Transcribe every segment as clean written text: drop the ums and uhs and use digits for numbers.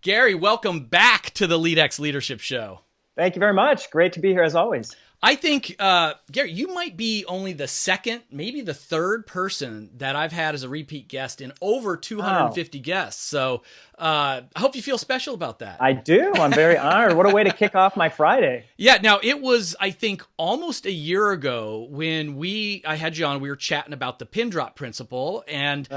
Gary, welcome back to the LEADx Leadership Show. Thank you very much. Great to be here as always. I think, Gary, you might be only the second, maybe the third person that I've had as a repeat guest in over 250 guests. So I hope you feel special about that. I do. I'm very honored. What a way to kick off my Friday. Yeah. Now, it was, I think, almost a year ago when I had you on, we were chatting about the pin drop principle, and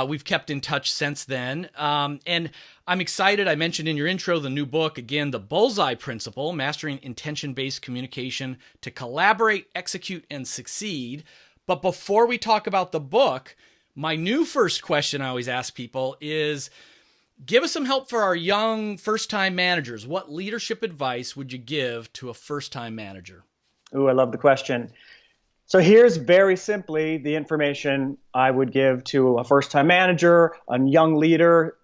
we've kept in touch since then. And I'm excited. I mentioned in your intro the new book, again, the Bullseye Principle, Mastering Intention-Based Communication to Collaborate, Execute, and Succeed. But before we talk about the book, my new first question I always ask people is, give us some help for our young first-time managers. What leadership advice would you give to a first-time manager? Ooh, I love the question. So here's very simply the information I would give to a first-time manager, a young leader,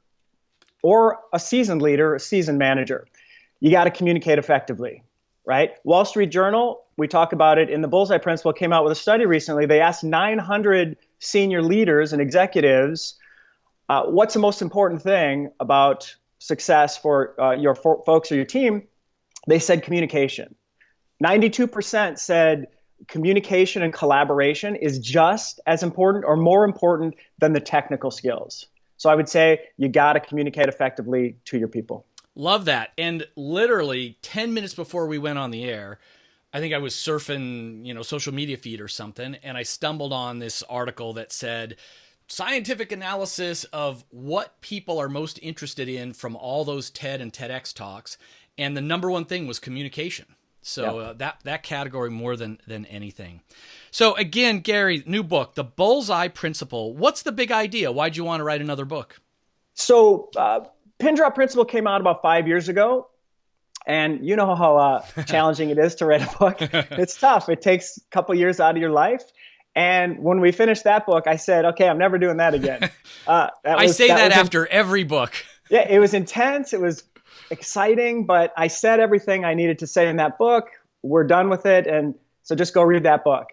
or a seasoned leader, a seasoned manager. You got to communicate effectively, right? Wall Street Journal, we talk about it in the Bullseye Principle, came out with a study recently. They asked 900 senior leaders and executives, what's the most important thing about success for your folks or your team? They said communication. 92% said communication and collaboration is just as important or more important than the technical skills. So I would say you got to communicate effectively to your people. Love that. And literally 10 minutes before we went on the air, I think I was surfing, social media feed or something, and I stumbled on this article that said scientific analysis of what people are most interested in from all those TED and TEDx talks. And the number one thing was communication. So that category more than anything. So again, Gary, new book, The Bullseye Principle. What's the big idea? Why'd you want to write another book? So Pin Drop Principle came out about 5 years ago. And you know how challenging it is to write a book. It's tough. It takes a couple years out of your life. And when we finished that book, I said, okay, I'm never doing that again. I say that after every book. Yeah, it was intense. It was exciting, but I said everything I needed to say in that book. We're done with it. And so just go read that book.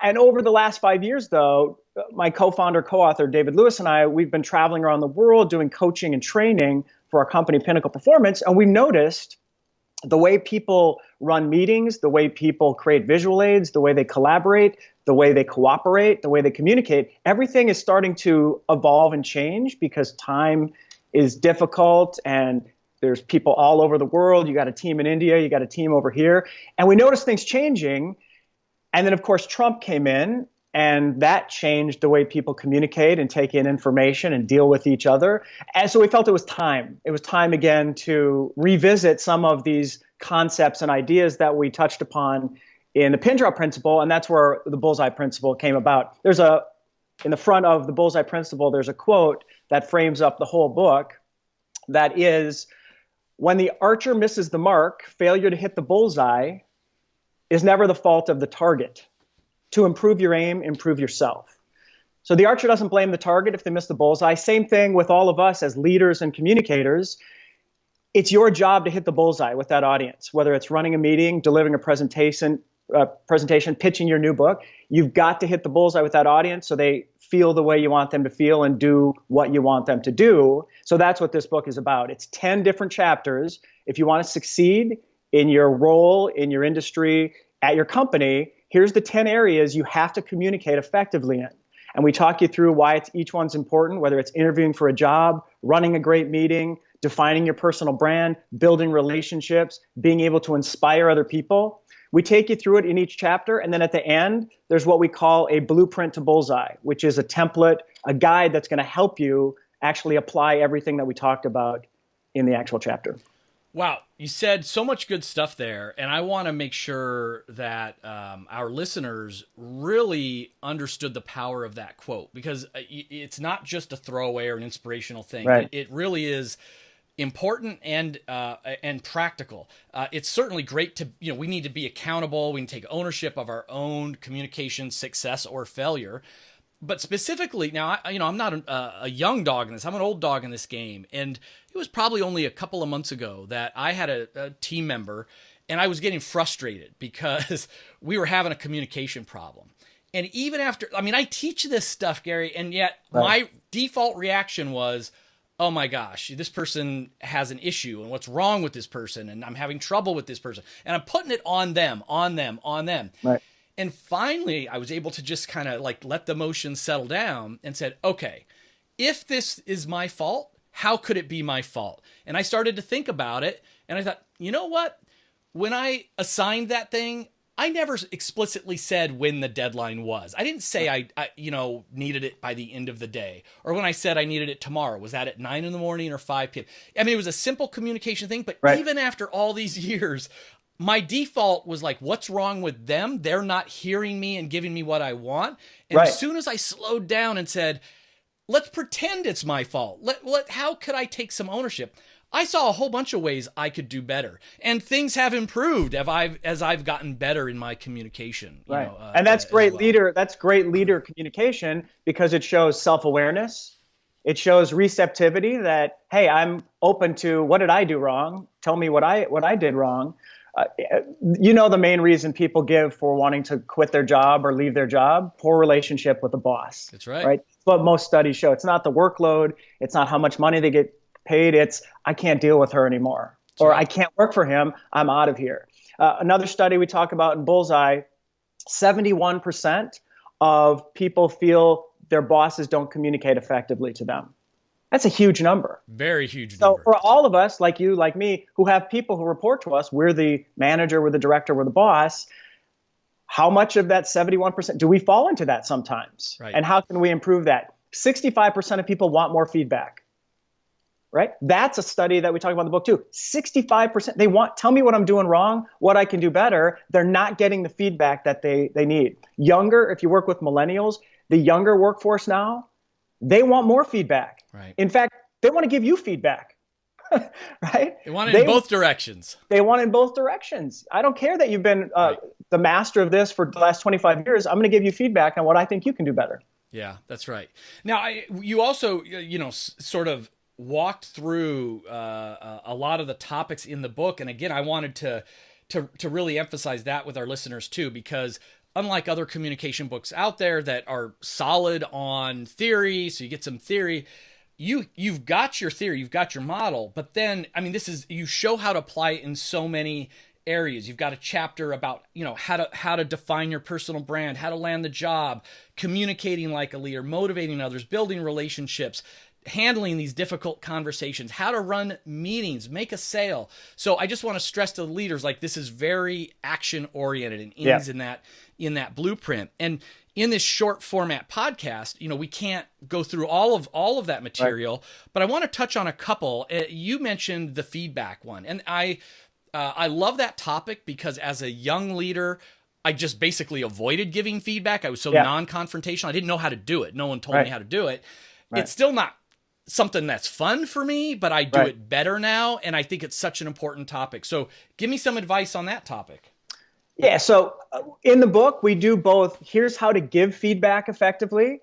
And over the last 5 years, though, my co-founder, co-author, David Lewis, and I, we've been traveling around the world doing coaching and training for our company, Pinnacle Performance. And we noticed the way people run meetings, the way people create visual aids, the way they collaborate, the way they cooperate, the way they communicate, everything is starting to evolve and change because time is difficult and there's people all over the world. You got a team in India, you got a team over here. And we noticed things changing. And then, of course, Trump came in, and that changed the way people communicate and take in information and deal with each other. And so we felt it was time. It was time again to revisit some of these concepts and ideas that we touched upon in the Pin Drop Principle, and that's where the Bullseye Principle came about. In the front of the Bullseye Principle, there's a quote that frames up the whole book that is, when the archer misses the mark, failure to hit the bullseye is never the fault of the target. To improve your aim, improve yourself. So the archer doesn't blame the target if they miss the bullseye. Same thing with all of us as leaders and communicators. It's your job to hit the bullseye with that audience, whether it's running a meeting, delivering a presentation, pitching your new book. You've got to hit the bullseye with that audience so they feel the way you want them to feel and do what you want them to do. So that's what this book is about. It's 10 different chapters. If you want to succeed in your role, in your industry, at your company, here's the 10 areas you have to communicate effectively in. And we talk you through why each one's important, whether it's interviewing for a job, running a great meeting, defining your personal brand, building relationships, being able to inspire other people. We take you through it in each chapter, and then at the end, there's what we call a blueprint to bullseye, which is a template, a guide that's going to help you actually apply everything that we talked about in the actual chapter. Wow, you said so much good stuff there, and I want to make sure that our listeners really understood the power of that quote, because it's not just a throwaway or an inspirational thing. Right. It really is important and practical. It's certainly great to, we need to be accountable. We can take ownership of our own communication success or failure. But specifically, now, I'm not a young dog in this. I'm an old dog in this game. And it was probably only a couple of months ago that I had a team member, and I was getting frustrated because we were having a communication problem. And even after, I teach this stuff, Gary, and yet my default reaction was, oh my gosh, this person has an issue and what's wrong with this person and I'm having trouble with this person and I'm putting it on them, on them, on them. Right. And finally, I was able to just kind of like let the emotions settle down and said, okay, if this is my fault, how could it be my fault? And I started to think about it and I thought, you know what? When I assigned that thing, I never explicitly said when the deadline was. I didn't say I needed it by the end of the day. Or when I said I needed it tomorrow, was that at 9 a.m. or 5 p.m.? I mean, it was a simple communication thing, but even after all these years, my default was like, what's wrong with them? They're not hearing me and giving me what I want. And as soon as I slowed down and said, let's pretend it's my fault. How could I take some ownership? I saw a whole bunch of ways I could do better, and things have improved as I've gotten better in my communication. You know, and that's great leader. That's great leader communication because it shows self-awareness. It shows receptivity that, hey, I'm open to what did I do wrong? Tell me what I did wrong. The main reason people give for wanting to quit their job or leave their job, poor relationship with the boss. That's right. Right. That's what most studies show. It's not the workload. It's not how much money they get paid. It's I can't deal with her anymore, or I can't work for him. I'm out of here. Another study we talk about in Bullseye, 71% of people feel their bosses don't communicate effectively to them. That's a huge number. Very huge number. So for all of us, like you, like me, who have people who report to us, we're the manager, we're the director, we're the boss. How much of that 71% do we fall into that sometimes? Right. And how can we improve that? 65% of people want more feedback. Right? That's a study that we talk about in the book too. 65%, they want, tell me what I'm doing wrong, what I can do better. They're not getting the feedback that they need. Younger, if you work with millennials, the younger workforce now, they want more feedback. Right. In fact, they want to give you feedback. Right? They want it in both directions. They want it in both directions. I don't care that you've been the master of this for the last 25 years. I'm going to give you feedback on what I think you can do better. Yeah, that's right. Now, you also, sort of walked through a lot of the topics in the book. And again, I wanted to really emphasize that with our listeners too, because unlike other communication books out there that are solid on theory, so you get some theory, you've got your theory, you've got your model, but then, I mean, you show how to apply it in so many areas. You've got a chapter about, how to define your personal brand, how to land the job, communicating like a leader, motivating others, building relationships, handling these difficult conversations, how to run meetings, make a sale. So I just want to stress to the leaders, like, this is very action oriented and ends in that blueprint. And in this short format podcast, we can't go through all of that material, but I want to touch on a couple. You mentioned the feedback one, and I love that topic because as a young leader, I just basically avoided giving feedback. I was so non-confrontational. I didn't know how to do it. No one told me how to do it. It's still not something that's fun for me, but I do it better now. And I think it's such an important topic. So give me some advice on that topic. Yeah. So in the book, we do both. Here's how to give feedback effectively,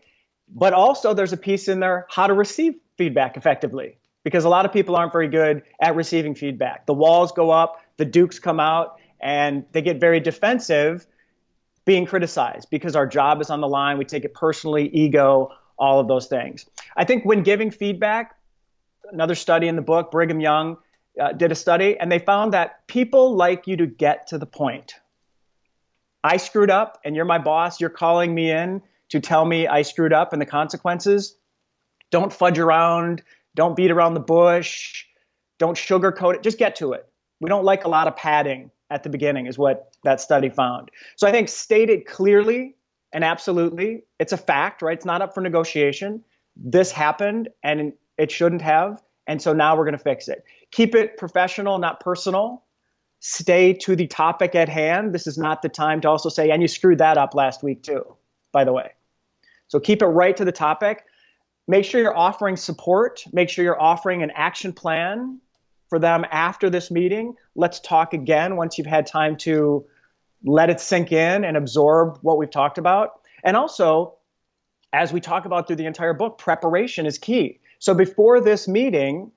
but also there's a piece in there, how to receive feedback effectively, because a lot of people aren't very good at receiving feedback. The walls go up, the dukes come out, and they get very defensive being criticized because our job is on the line. We take it personally, ego, all of those things. I think when giving feedback, another study in the book, Brigham Young did a study, and they found that people like you to get to the point. I screwed up, and you're my boss. You're calling me in to tell me I screwed up and the consequences. Don't fudge around. Don't beat around the bush. Don't sugarcoat it. Just get to it. We don't like a lot of padding at the beginning is what that study found. So I think state it clearly and absolutely. It's a fact, right? It's not up for negotiation. This happened and it shouldn't have. And so now we're going to fix it. Keep it professional, not personal. Stay to the topic at hand. This is not the time to also say, and you screwed that up last week too, by the way. So keep it right to the topic. Make sure you're offering support. Make sure you're offering an action plan for them after this meeting. Let's talk again once you've had time to let it sink in and absorb what we've talked about. And also, as we talk about through the entire book, preparation is key. So before this meeting,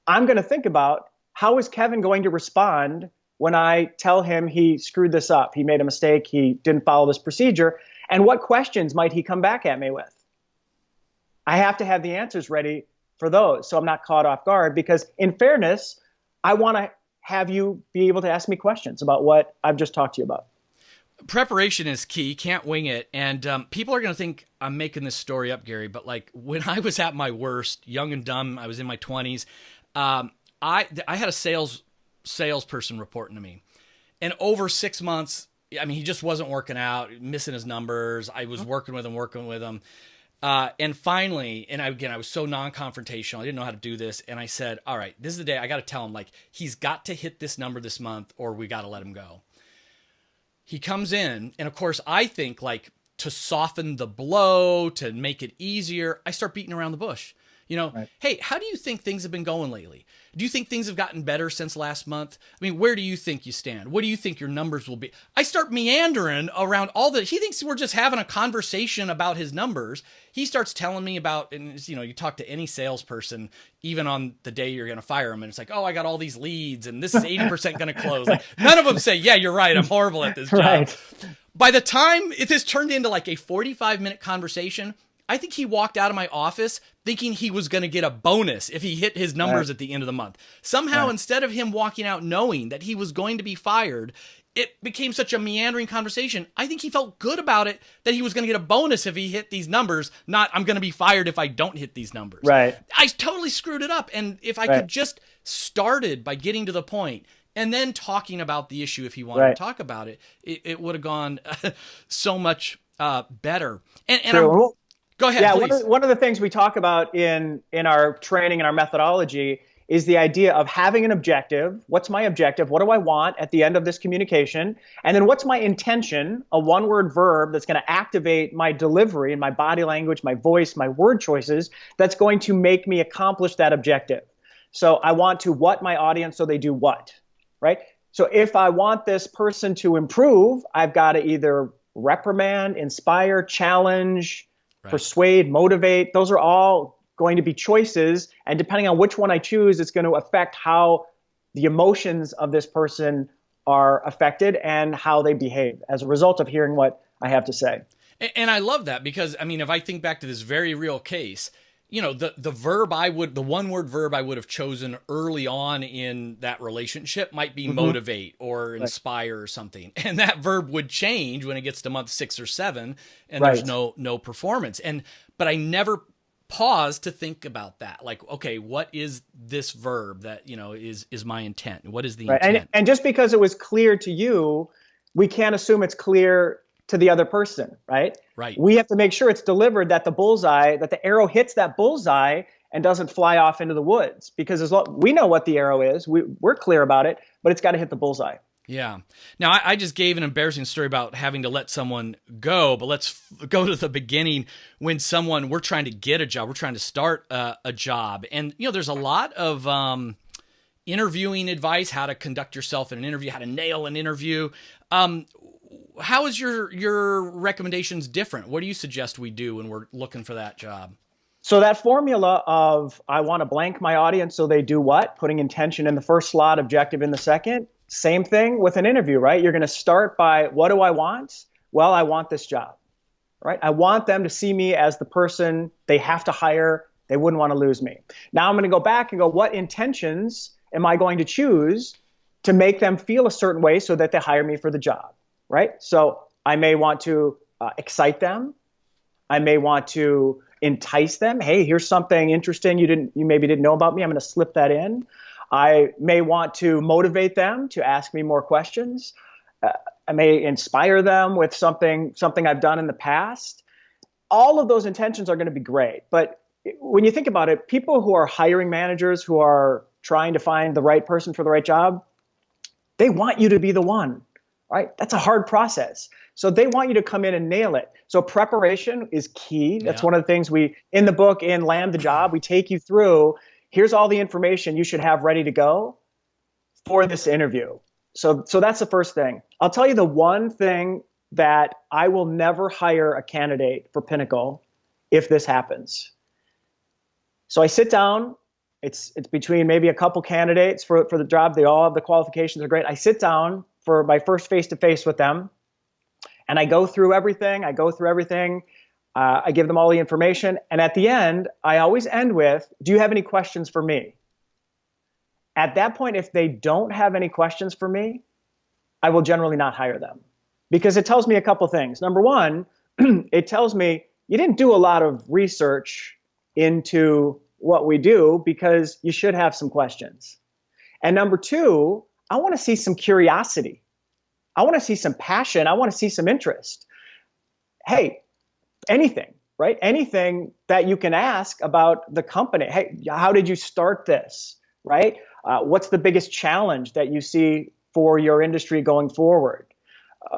I'm going to think about, how is Kevin going to respond when I tell him he screwed this up? He made a mistake. He didn't follow this procedure. And what questions might he come back at me with? I have to have the answers ready for those so I'm not caught off guard, because in fairness, I want to have you be able to ask me questions about what I've just talked to you about. Preparation is key. Can't wing it. And people are going to think I'm making this story up, Gary, but like when I was at my worst, young and dumb, I was in my 20s. I had a salesperson reporting to me, and over 6 months, I mean, he just wasn't working out, missing his numbers. I was working with him. And finally, and I was so non-confrontational. I didn't know how to do this. And I said, all right, this is the day I got to tell him, like, he's got to hit this number this month or we got to let him go. He comes in, and of course, I think, like, to soften the blow, to make it easier, I start beating around the bush. Right. Hey, how do you think things have been going lately? Do you think things have gotten better since last month? I mean, where do you think you stand? What do you think your numbers will be? I start meandering around all the, he thinks we're just having a conversation about his numbers. He starts telling me about, and you talk to any salesperson, even on the day you're going to fire him, and it's like, oh, I got all these leads and this is 80% going to close. Like, none of them say, yeah, you're right, I'm horrible at this job. Right. By the time it has turned into like a 45-minute conversation, I think he walked out of my office thinking he was going to get a bonus if he hit his numbers at the end of the month. Somehow, instead of him walking out knowing that he was going to be fired, it became such a meandering conversation. I think he felt good about it, that he was going to get a bonus if he hit these numbers, not I'm going to be fired if I don't hit these numbers. Right. I totally screwed it up. And if I could just started by getting to the point and then talking about the issue if he wanted to talk about it, it would have gone so much better. And go ahead, please. One of the things we talk about in our training and our methodology is the idea of having an objective. What's my objective? What do I want at the end of this communication? And then what's my intention, a one-word verb that's going to activate my delivery and my body language, my voice, my word choices, that's going to make me accomplish that objective. So I want to what my audience so they do what, right? So if I want this person to improve, I've got to either reprimand, inspire, challenge, persuade, motivate. Those are all going to be choices. And depending on which one I choose, it's going to affect how the emotions of this person are affected and how they behave as a result of hearing what I have to say. And I love that because, I mean, if I think back to this very real case, the one word verb I would have chosen early on in that relationship might be motivate or inspire or something. And that verb would change when it gets to month 6 or 7 and there's no performance. But I never paused to think about that. Like, okay, what is this verb that, is my intent? What is the intent? And just because it was clear to you, we can't assume it's clear to the other person, right? Right. We have to make sure it's delivered, that the arrow hits that bullseye and doesn't fly off into the woods, because we know what the arrow is. We're clear about it, but it's got to hit the bullseye. Yeah. Now, I just gave an embarrassing story about having to let someone go, but let's go to the beginning when we're trying to get a job, we're trying to start a job. And, there's a lot of interviewing advice, how to conduct yourself in an interview, how to nail an interview. How is your recommendations different? What do you suggest we do when we're looking for that job? So that formula of I want to blank my audience so they do what? Putting intention in the first slot, objective in the second. Same thing with an interview, right? You're going to start by, what do I want? Well, I want this job, right? I want them to see me as the person they have to hire. They wouldn't want to lose me. Now I'm going to go back and go, what intentions am I going to choose to make them feel a certain way so that they hire me for the job? Right? So I may want to excite them. I may want to entice them. Hey, here's something interesting you maybe didn't know about me. I'm going to slip that in. I may want to motivate them to ask me more questions. I may inspire them with something I've done in the past. All of those intentions are going to be great. But when you think about it, people who are hiring managers, who are trying to find the right person for the right job, they want you to be the one. Right? That's a hard process. So they want you to come in and nail it. So preparation is key. That's one of the things in the book, in Land the Job, we take you through. Here's all the information you should have ready to go for this interview. So that's the first thing. I'll tell you the one thing that I will never hire a candidate for Pinnacle if this happens. So I sit down. It's between maybe a couple candidates for the job. They all have the qualifications are great. I sit down for my first face-to-face with them, and I go through everything. I give them all the information. And at the end, I always end with, do you have any questions for me? At that point, if they don't have any questions for me, I will generally not hire them, because it tells me a couple things. Number one, it tells me you didn't do a lot of research into what we do, because you should have some questions. And number two, I want to see some curiosity. I want to see some passion. I want to see some interest. Hey, anything, right? Anything that you can ask about the company. Hey, how did you start this, right? What's the biggest challenge that you see for your industry going forward?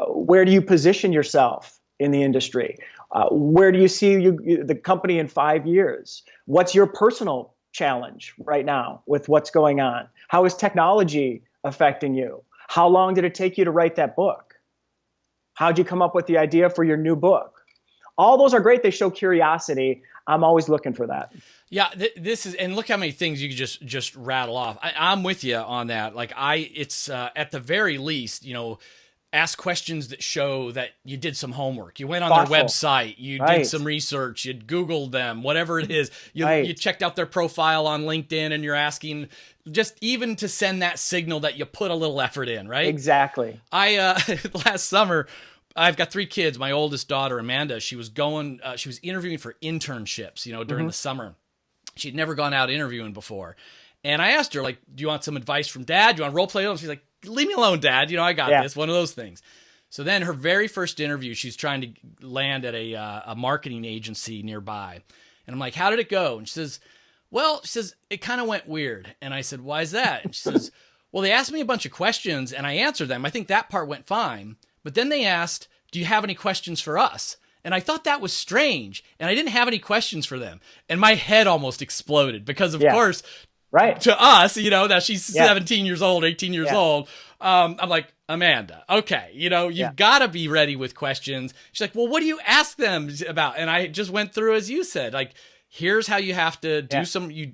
Where do you position yourself in the industry? Where do you see the company in 5 years? What's your personal challenge right now with what's going on? How is technology affecting you? How long did it take you to write that book? How'd you come up with the idea for your new book? All those are great. They show curiosity. I'm always looking for that. Yeah, this is, and look how many things you could just rattle off. I'm with you on that. Like it's at the very least, ask questions that show that you did some homework. You went on their website, you did some research, you Googled them, whatever it is. You checked out their profile on LinkedIn, and you're asking just even to send that signal that you put a little effort in, right? Exactly. Last summer, I've got 3 kids. My oldest daughter, Amanda, she was interviewing for internships, during the summer. She'd never gone out interviewing before. And I asked her, like, do you want some advice from Dad? Do you want to role play? She's like, leave me alone, Dad. I got this. One of those things. So then her very first interview, she's trying to land at a marketing agency nearby. And I'm like, how did it go? And she says, it kind of went weird. And I said, why is that? And she says, well, they asked me a bunch of questions and I answered them. I think that part went fine. But then they asked, do you have any questions for us? And I thought that was strange. And I didn't have any questions for them. And my head almost exploded because, of course, to us, that she's 17 years old, 18 years old. I'm like, Amanda, okay, you've got to be ready with questions. She's like, well, what do you ask them about? And I just went through, as you said, like, here's how you have to do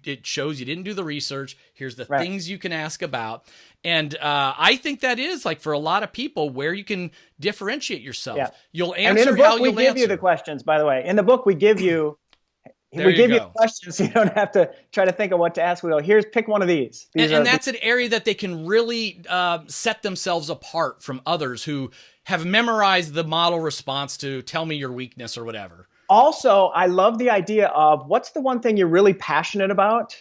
it shows you didn't do the research. Here's the things you can ask about. And I think that is, like, for a lot of people, where you can differentiate yourself. Yeah. You'll answer, and in the book, we give you the questions, by the way. In the book, we give you you questions, so you don't have to try to think of what to ask. We go, pick one of these. And that's an area that they can really set themselves apart from others who have memorized the model response to tell me your weakness or whatever. Also, I love the idea of, what's the one thing you're really passionate about?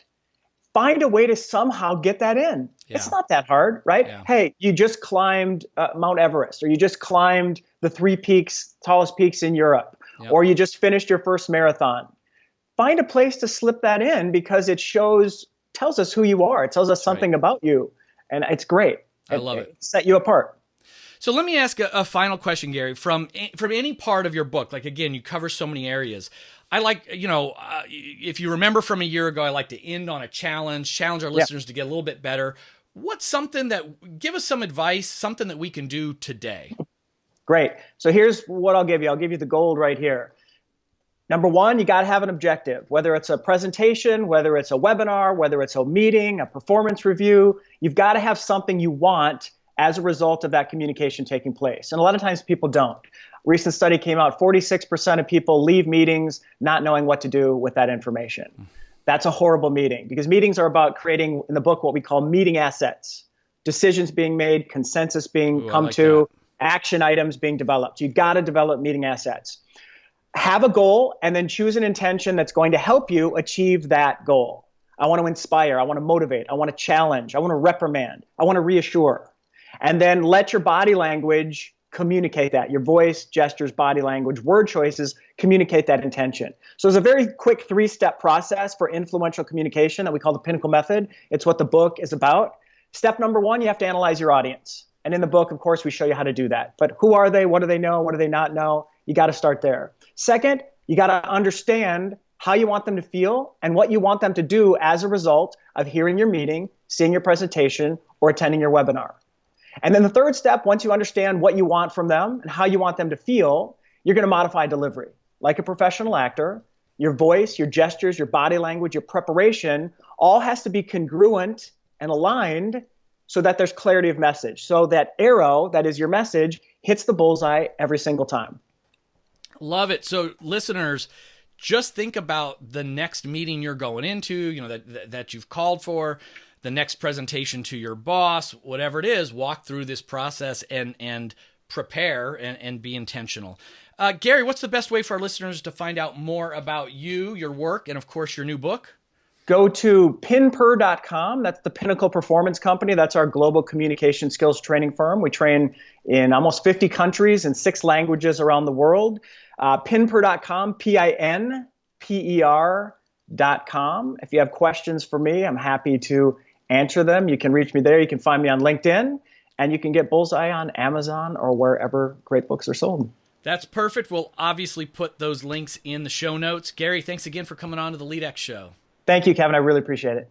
Find a way to somehow get that in. Yeah. It's not that hard, right? Yeah. Hey, you just climbed Mount Everest, or you just climbed the 3 tallest peaks in Europe, or you just finished your first marathon. Find a place to slip that in, because it tells us who you are. It tells us something about you, and it's great. I love it. It set you apart. So let me ask a final question, Gary, from any part of your book. Like, again, you cover so many areas. I like, if you remember from a year ago, I like to end on a challenge our listeners to get a little bit better. What's something give us some advice, something that we can do today? Great. So here's what I'll give you. I'll give you the gold right here. Number one, you got to have an objective, whether it's a presentation, whether it's a webinar, whether it's a meeting, a performance review. You've got to have something you want as a result of that communication taking place. And a lot of times people don't. A recent study came out, 46% of people leave meetings not knowing what to do with that information. That's a horrible meeting, because meetings are about creating, in the book, what we call meeting assets. Decisions being made, consensus being come to, action items being developed. You've got to develop meeting assets. Have a goal, and then choose an intention that's going to help you achieve that goal. I want to inspire. I want to motivate. I want to challenge. I want to reprimand. I want to reassure. And then let your body language communicate that. Your voice, gestures, body language, word choices communicate that intention. So there's a very quick 3-step process for influential communication that we call the Pinnacle method. It's what the book is about. Step number 1, you have to analyze your audience. And in the book, of course, we show you how to do that. But who are they? What do they know? What do they not know? You got to start there. Second, you got to understand how you want them to feel and what you want them to do as a result of hearing your meeting, seeing your presentation, or attending your webinar. And then the third step, once you understand what you want from them and how you want them to feel, you're going to modify delivery. Like a professional actor, your voice, your gestures, your body language, your preparation, all has to be congruent and aligned so that there's clarity of message. So that arrow, that is your message, hits the bullseye every single time. Love it. So listeners, just think about the next meeting you're going into, you know, that you've called for, the next presentation to your boss, whatever it is, walk through this process and prepare and be intentional. Gary, what's the best way for our listeners to find out more about you, your work, and of course your new book? Go to pinper.com. That's the Pinnacle Performance Company. That's our global communication skills training firm. We train in almost 50 countries and 6 languages around the world. Pinper.com, PINPER.com. If you have questions for me, I'm happy to answer them. You can reach me there. You can find me on LinkedIn, and you can get Bullseye on Amazon or wherever great books are sold. That's perfect. We'll obviously put those links in the show notes. Gary, thanks again for coming on to the LEADx show. Thank you, Kevin. I really appreciate it.